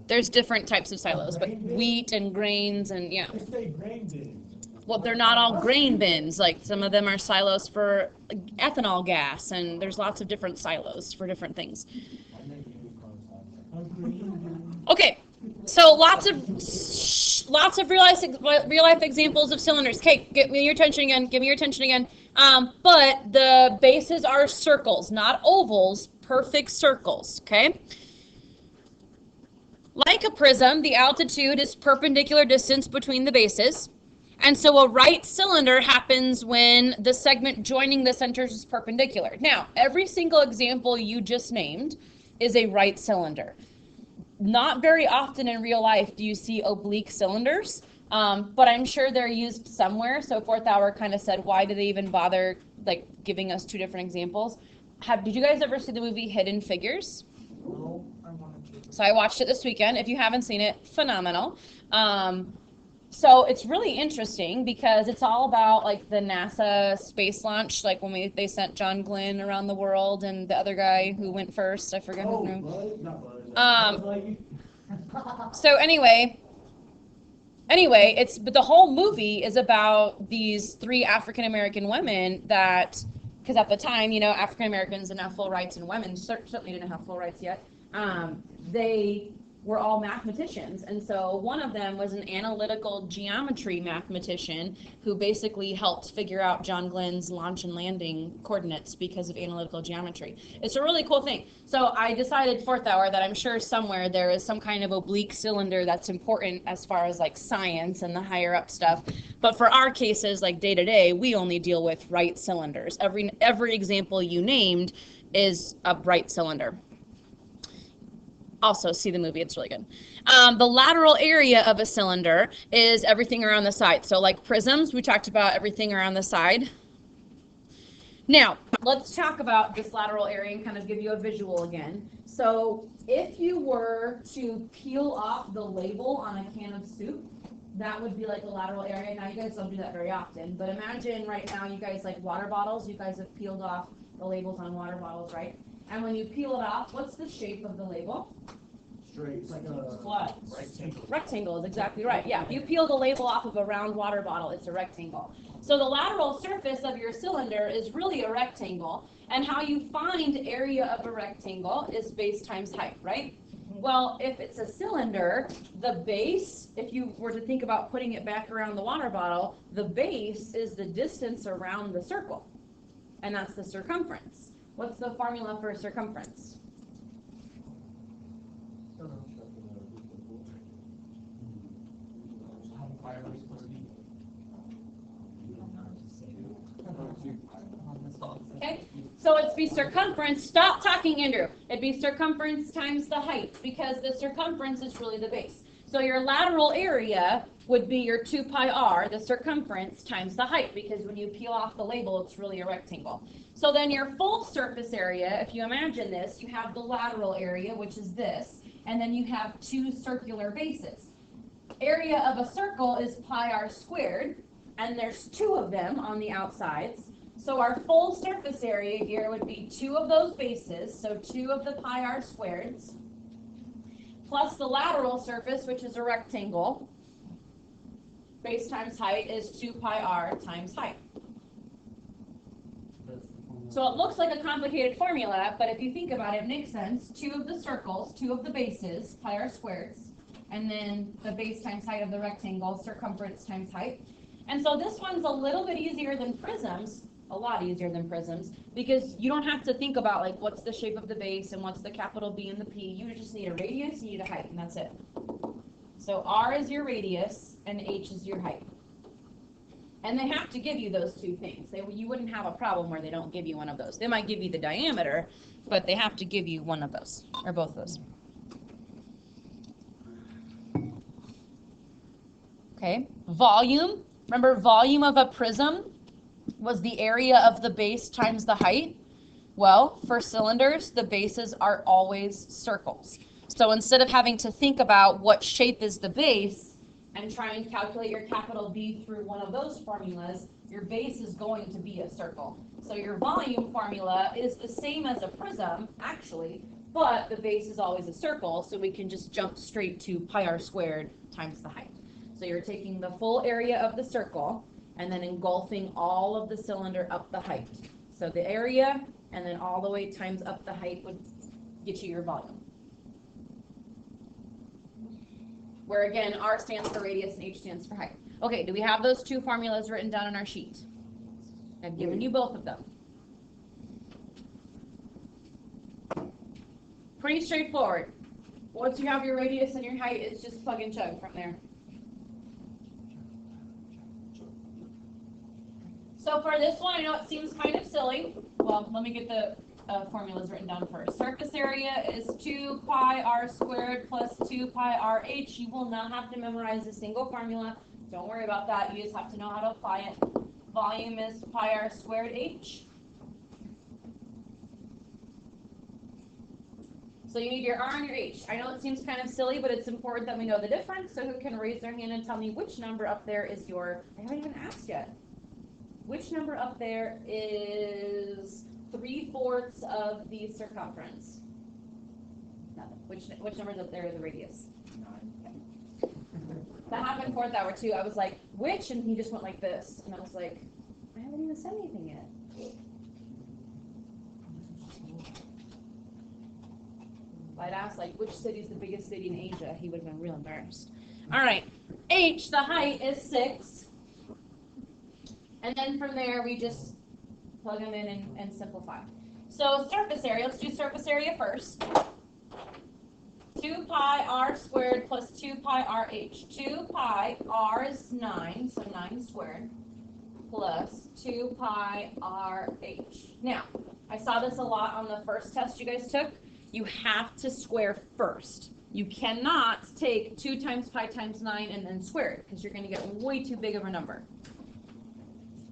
There's different types of silos, but wheat and grains and yeah. Well, they're not all grain bins. Like some of them are silos for ethanol gas, and there's lots of different silos for different things. Okay, so lots of real life examples of cylinders. Okay, give me your attention again. Give me your attention again. But the bases are circles, not ovals. Perfect circles. Okay. Like a prism, the altitude is perpendicular distance between the bases. And so a right cylinder happens when the segment joining the centers is perpendicular. Now, every single example you just named is a right cylinder. Not very often in real life do you see oblique cylinders, but I'm sure they're used somewhere. So fourth hour kind of said, why do they even bother like giving us two different examples? Did you guys ever see the movie Hidden Figures? No, I wanted to. So I watched it this weekend. If you haven't seen it, phenomenal. So it's really interesting because it's all about like the NASA space launch, like when they sent John Glenn around the world and the other guy who went first, I forget his name. So anyway, but the whole movie is about these three African American women that, because at the time, African Americans didn't have full rights and women certainly didn't have full rights yet. They were all mathematicians, and so one of them was an analytical geometry mathematician who basically helped figure out John Glenn's launch and landing coordinates because of analytical geometry. It's a really cool thing. So I decided fourth hour that I'm sure somewhere there is some kind of oblique cylinder that's important as far as like science and the higher up stuff. But for our cases, like day to day, we only deal with right cylinders. Every example you named is a right cylinder. Also, see the movie, it's really good. The lateral area of a cylinder is everything around the side. So like prisms, we talked about everything around the side. Now, let's talk about this lateral area and kind of give you a visual again. So if you were to peel off the label on a can of soup, that would be like a lateral area. Now, you guys don't do that very often, but imagine right now you guys like water bottles. You guys have peeled off the labels on water bottles, right? And when you peel it off, what's the shape of the label? Straight, like a flat. rectangle. Rectangle is exactly right. Yeah, if you peel the label off of a round water bottle, it's a rectangle. So the lateral surface of your cylinder is really a rectangle. And how you find area of a rectangle is base times height, right? Well, if it's a cylinder, the base, if you were to think about putting it back around the water bottle, the base is the distance around the circle. And that's the circumference. What's the formula for circumference? Okay, so it'd be circumference. Stop talking, Andrew. It'd be circumference times the height because the circumference is really the base. So your lateral area would be your 2 pi r, the circumference, times the height, because when you peel off the label, it's really a rectangle. So then your full surface area, if you imagine this, you have the lateral area, which is this, and then you have two circular bases. Area of a circle is pi r squared, and there's two of them on the outsides. So our full surface area here would be two of those bases, so 2 of the pi r squareds, plus the lateral surface, which is a rectangle. Base times height is 2 pi r times height. So it looks like a complicated formula, but if you think about it, it makes sense. 2 of the circles, 2 of the bases, pi r squareds, and then the base times height of the rectangle, circumference times height. And so this one's a little bit easier than prisms, a lot easier than prisms, because you don't have to think about like what's the shape of the base and what's the capital B and the P. You just need a radius, you need a height, and that's it. So R is your radius and H is your height. And they have to give you those two things. You wouldn't have a problem where they don't give you one of those. They might give you the diameter, but they have to give you one of those, or both of those. Okay, volume. Remember, volume of a prism was the area of the base times the height. Well, for cylinders, the bases are always circles. So instead of having to think about what shape is the base and try and calculate your capital B through one of those formulas, your base is going to be a circle. So your volume formula is the same as a prism, actually, but the base is always a circle, so we can just jump straight to pi r squared times the height. So you're taking the full area of the circle and then engulfing all of the cylinder up the height. So the area and then all the way times up the height would get you your volume. Where again, R stands for radius and H stands for height. Okay, do we have those two formulas written down on our sheet? I've given you both of them. Pretty straightforward. Once you have your radius and your height, it's just plug and chug from there. So for this one, I know it seems kind of silly. Well, let me get the formulas written down first. Surface area is 2 pi r squared plus 2 pi r h. You will not have to memorize a single formula. Don't worry about that. You just have to know how to apply it. Volume is pi r squared h. So you need your R and your H. I know it seems kind of silly, but it's important that we know the difference. So who can raise their hand and tell me which number up there is your, I haven't even asked yet. Which number up there is 3/4 of the circumference? Nothing. Which number is up there is the radius? 9. Okay. That happened 4th hour too. I was like, which? And he just went like this. And I was like, I haven't even said anything yet. If I'd asked like which city is the biggest city in Asia, he would have been real embarrassed. All right, H, the height is 6. And then from there, we just plug them in and simplify. So surface area, let's do surface area first. 2 pi r squared plus 2 pi r h. 2 pi r is 9, so 9 squared, plus 2 pi r h. Now, I saw this a lot on the first test you guys took. You have to square first. You cannot take 2 times pi times 9 and then square it, because you're going to get way too big of a number.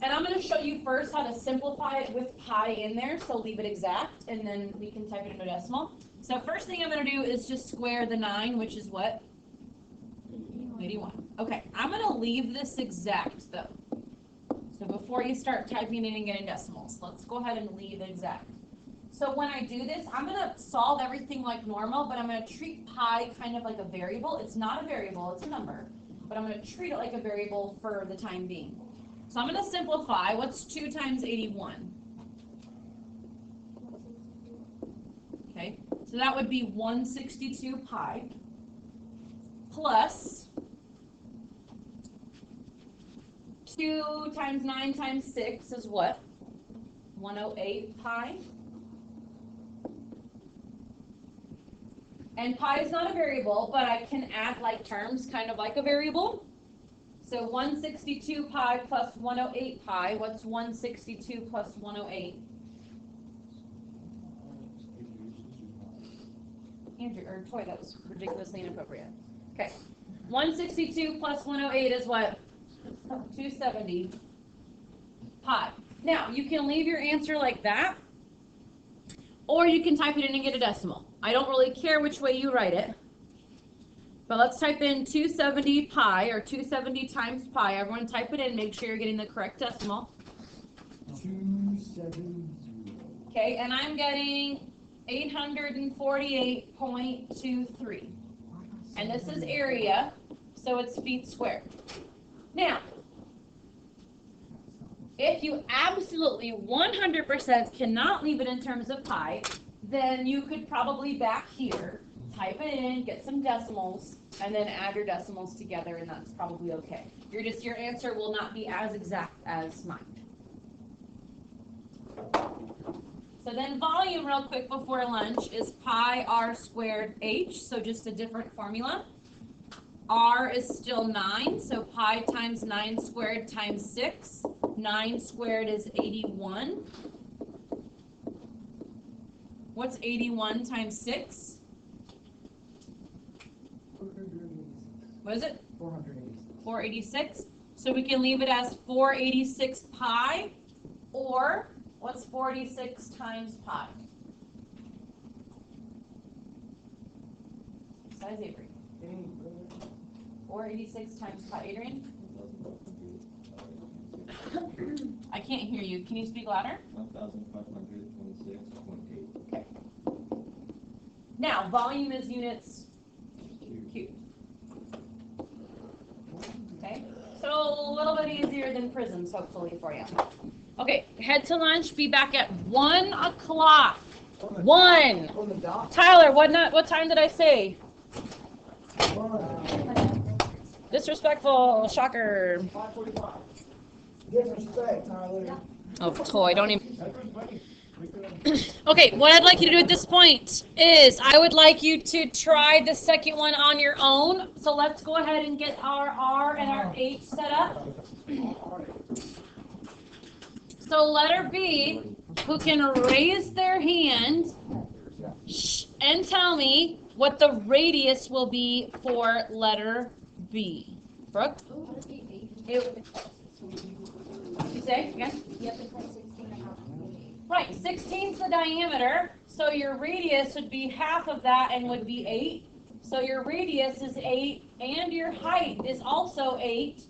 And I'm going to show you first how to simplify it with pi in there, so leave it exact, and then we can type it into decimal. So first thing I'm going to do is just square the 9, which is what? 81. Okay, I'm going to leave this exact, though. So before you start typing in and getting decimals, let's go ahead and leave exact. So when I do this, I'm going to solve everything like normal, but I'm going to treat pi kind of like a variable. It's not a variable, it's a number, but I'm going to treat it like a variable for the time being. So I'm going to simplify. What's 2 times 81? Okay, so that would be 162 pi plus 2 times 9 times 6 is what? 108 pi. And pi is not a variable, but I can add like terms kind of like a variable. So 162 pi plus 108 pi. What's 162 plus 108? Andrew, or Toy, that was ridiculously inappropriate. Okay. 162 plus 108 is what? 270 pi. Now, you can leave your answer like that, or you can type it in and get a decimal. I don't really care which way you write it. But let's type in 270 pi, or 270 times pi. Everyone type it in, make sure you're getting the correct decimal. 270. Okay, and I'm getting 848.23. And this is area, so it's feet squared. Now, if you absolutely 100% cannot leave it in terms of pi, then you could probably back here, type it in, get some decimals, and then add your decimals together, and that's probably okay. Your answer will not be as exact as mine. So then volume real quick before lunch is pi r squared h, so just a different formula. R is still 9, so pi times 9 squared times 6. 9 squared is 81. What's 81 times 6? 486. What is it? 486. 486. So we can leave it as 486 pi, or what's 486 times pi? Besides Avery. 486 times pi. Adrian? I can't hear you. Can you speak louder? 1,526.8. Okay. Now, volume is units cubed. Okay, so a little bit easier than prisms, hopefully, for you. Okay, head to lunch, be back at 1 o'clock. 1. On the dot. Tyler, what time did I say? 1. Disrespectful, shocker. 5:45. Disrespect, Tyler. Oh, toy, don't even. Okay, what I'd like you to do at this point is I would like you to try the second one on your own. So let's go ahead and get our R and our H set up. So letter B, who can raise their hand and tell me what the radius will be for letter B. Brooke? You say again? Right, 16 is the diameter, so your radius would be half of that and would be 8. So your radius is 8, and your height is also 8.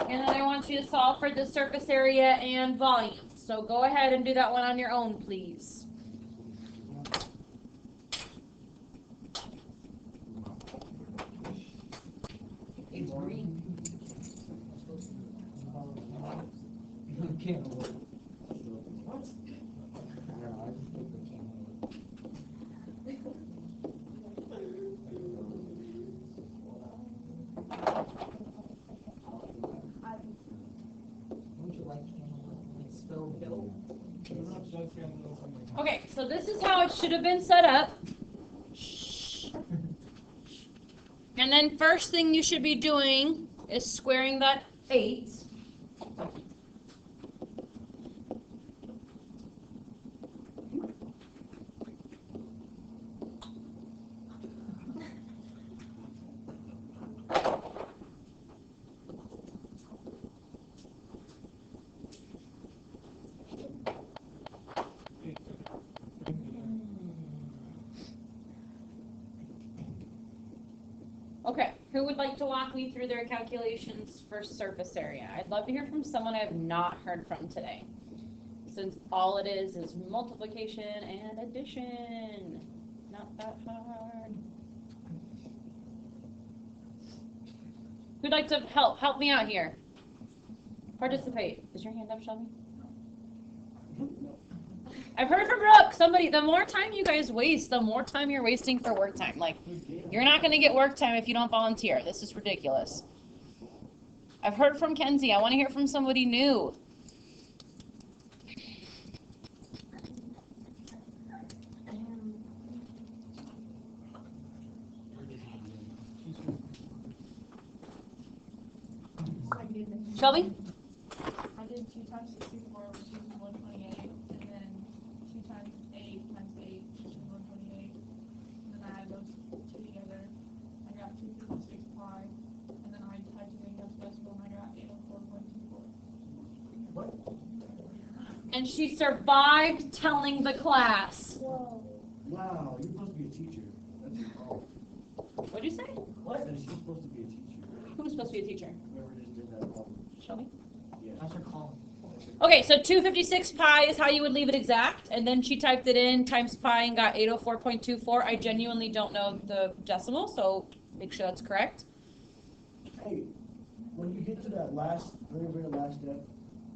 And then I want you to solve for the surface area and volume. So go ahead and do that one on your own, please. It's green. Can't avoid. What? I don't know, I just think they can't avoid. Don't you like cantaloupe? It's spelled dope. Okay, so this is how it should have been set up. And then first thing you should be doing is squaring that 8. Okay, who would like to walk me through their calculations for surface area? I'd love to hear from someone I have not heard from today, since all it is multiplication and addition. Not that hard. Who'd like to help me out here? Participate. Is your hand up, Shelby? I've heard from Brooke, the more time you guys waste, the more time you're wasting for work time. Like, you're not going to get work time if you don't volunteer. This is ridiculous. I've heard from Kenzie. I want to hear from somebody new. Shelby? I did 2 times 64, which is 128, and then 2 times 8 times 8, which is 128. And then I add those 2 together. I got 256 pi, and then I typed it in as decimal, and I got 804.24. What? And she survived telling the class. Wow, you're supposed to be a teacher. That's your fault. What'd you say? What? She's supposed to be a teacher. Who's supposed to be a teacher? Whoever just did that problem. Shelby? Yeah. That's her call. Okay, so 256 pi is how you would leave it exact, and then she typed it in times pi and got 804.24. I genuinely don't know the decimal, so make sure that's correct. Hey, when you get to that very, very last step,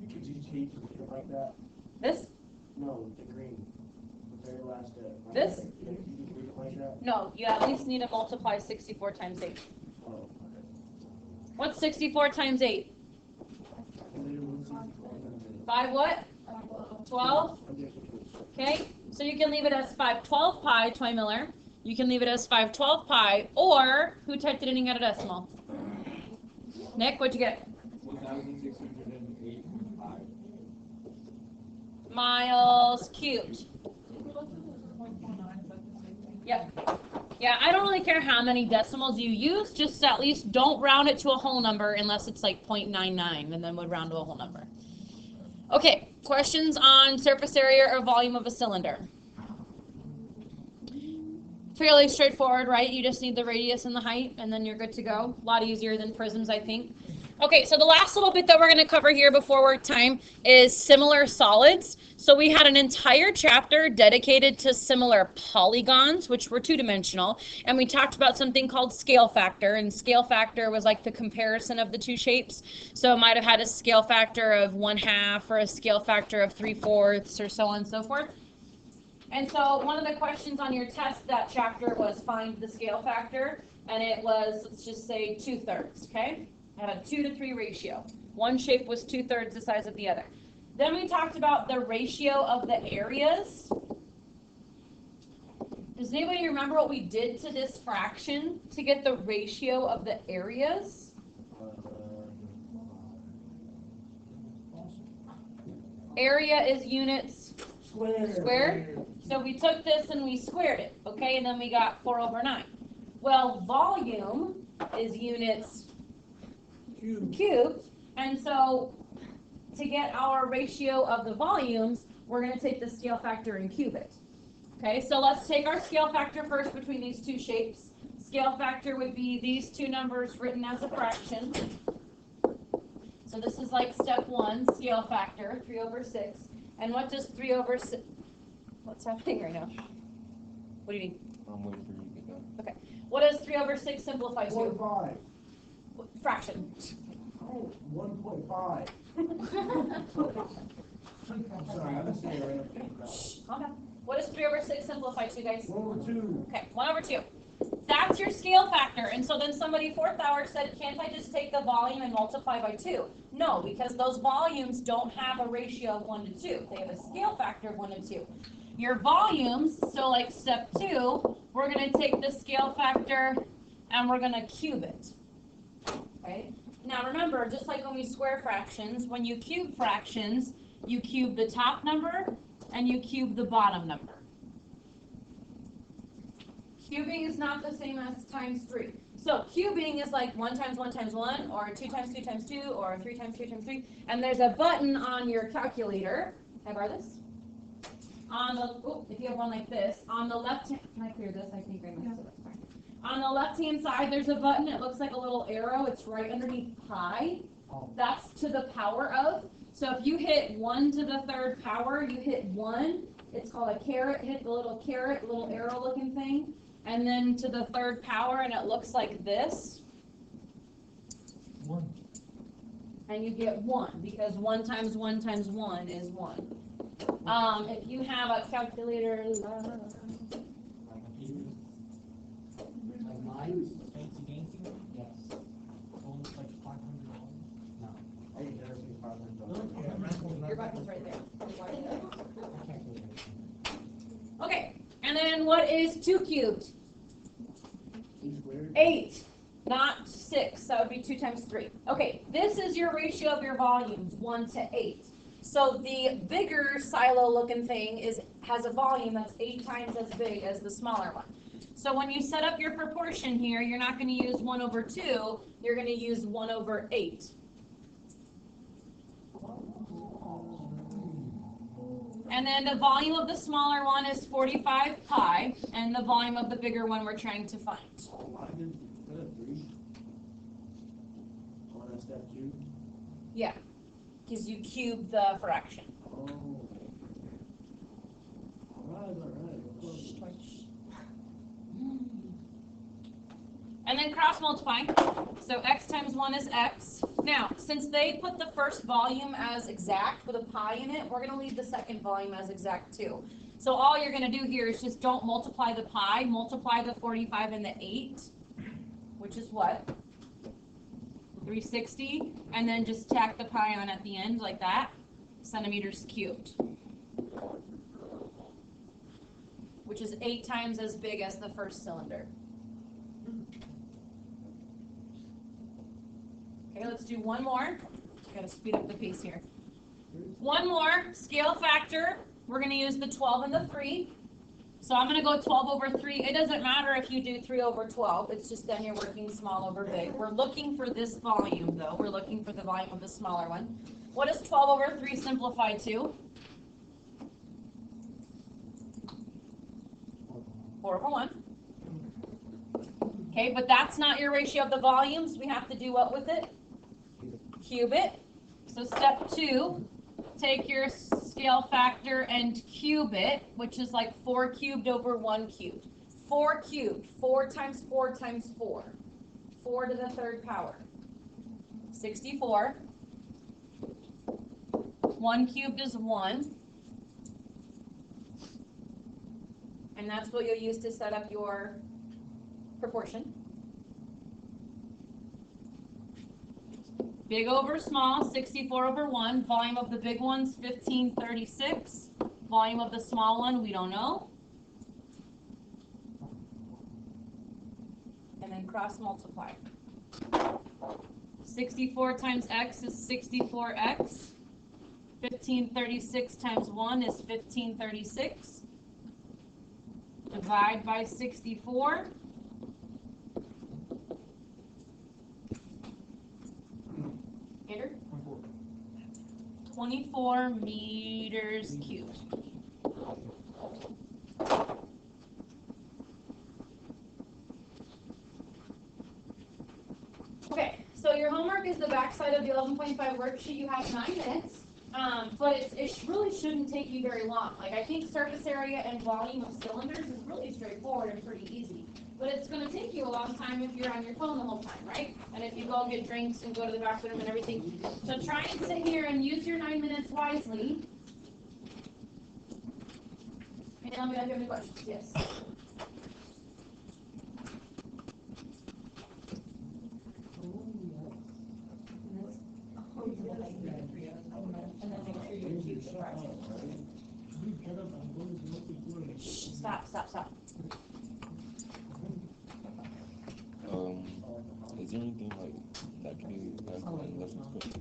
you could just change it like that. This? No, the green. The very last step. Like This? that. You can read it like that? No, you at least need to multiply 64 times 8. Oh, okay. What's 64 times 8? 5 what? 12? Okay, so you can leave it as 512 pi, Toy Miller. You can leave it as 512 pi, or who typed it in and got a decimal? Nick, what'd you get? 1,608 Miles cubed. Yep. Yeah, I don't really care how many decimals you use, just at least don't round it to a whole number unless it's like 0.99, and then would round to a whole number. Okay, questions on surface area or volume of a cylinder? Fairly straightforward, right? You just need the radius and the height, and then you're good to go. A lot easier than prisms, I think. Okay, so the last little bit that we're going to cover here before work time is similar solids. So we had an entire chapter dedicated to similar polygons, which were two-dimensional, and we talked about something called scale factor, and scale factor was like the comparison of the two shapes. So it might have had a scale factor of 1/2 or a scale factor of 3/4 or so on and so forth. And so one of the questions on your test that chapter was find the scale factor, and it was, let's just say 2/3, okay? Had a 2 to 3 ratio. One shape was 2/3 the size of the other. Then we talked about the ratio of the areas. Does anybody remember what we did to this fraction to get the ratio of the areas? Area is units squared. So we took this and we squared it, okay? And then we got 4/9. Well, volume is units cubed, and so to get our ratio of the volumes, we're going to take the scale factor and cube it. Okay, so let's take our scale factor first between these two shapes. Scale factor would be these two numbers written as a fraction. So this is like step 1, scale factor, 3/6. And what does 3/6, what's happening right now? What do you mean? I'm waiting for you to get done. Okay, what does 3/6 simplify to? 1.5. Fraction. Oh, 1.5. I'm sorry, I'm just saying right. Calm down. What does 3/6 simplify to, guys? 1/2. Okay, 1/2. That's your scale factor. And so then somebody 4th hour said, can't I just take the volume and multiply by 2? No, because those volumes don't have a ratio of 1 to 2. They have a scale factor of 1 to 2. Your volumes, so like step 2, we're going to take the scale factor and we're going to cube it. Right? Now remember, just like when we square fractions, when you cube fractions, you cube the top number and you cube the bottom number. Cubing is not the same as times 3. So cubing is like 1 times 1 times 1, or 2 times 2 times 2, or 3 times 2 times 3. And there's a button on your calculator. Can I borrow this? On the, oh, if you have one like this, on the left hand, can I clear this? I think I missed it, that's fine. On the left-hand side, there's a button. It looks like a little arrow. It's right underneath pi. That's to the power of. So if you hit 1 to the 3rd power, you hit 1. It's called a caret. Hit the little caret, little arrow-looking thing. And then to the 3rd power, and it looks like this. 1. And you get 1, because 1 times 1 times 1 is 1. If you have a calculator, Fancy dancy? Yes. Almost like $500. No. I think there's $500. your button's right there. I can't believe it. Okay, and then what is 2 cubed? 2 squared? 8, not 6. That would be 2 times 3. Okay, this is your ratio of your volumes, 1 to 8. So the bigger silo-looking thing has a volume that's 8 times as big as the smaller one. So when you set up your proportion here, you're not going to use 1/2, you're going to use 1/8. And then the volume of the smaller one is 45 pi, and the volume of the bigger one we're trying to find. I did 3. Oh, that's step 2? Yeah, because you cube the fraction. Oh. Alright. And then cross multiply. So x times 1 is x. Now, since they put the first volume as exact with a pi in it, we're going to leave the second volume as exact too. So all you're going to do here is just don't multiply the pi, multiply the 45 and the 8, which is what? 360. And then just tack the pi on at the end like that. Centimeters cubed. Which is 8 times as big as the first cylinder. Okay, let's do one more. Got to speed up the pace here. One more, scale factor. We're going to use the 12 and the 3. So I'm going to go 12/3. It doesn't matter if you do 3/12. It's just then you're working small over big. We're looking for this volume, though. We're looking for the volume of the smaller one. What does 12/3 simplify to? 4/1. Okay, but that's not your ratio of the volumes. We have to do what with it? cube it. So step 2, take your scale factor and cube it, which is like 4 cubed over 1 cubed. 4 cubed, 4 times 4 times 4. 4 to the 3rd power. 64. 1 cubed is 1. And that's what you'll use to set up your proportion. Big over small, 64 over 1. Volume of the big one's 1536. Volume of the small one, we don't know. And then cross multiply. 64 times x is 64x. 1536 times 1 is 1536. Divide by 64. Enter. 24 meters cubed. Okay, so your homework is the backside of the 11.5 worksheet. You have 9 minutes. But it really shouldn't take you very long. Like, I think surface area and volume of cylinders is really straightforward and pretty easy. But it's going to take you a long time if you're on your phone the whole time, right? And if you go get drinks and go to the bathroom and everything. So try and sit here and use your 9 minutes wisely. And tell me if you have any questions. Yes. Stop. Is there anything like that can be done in lessons?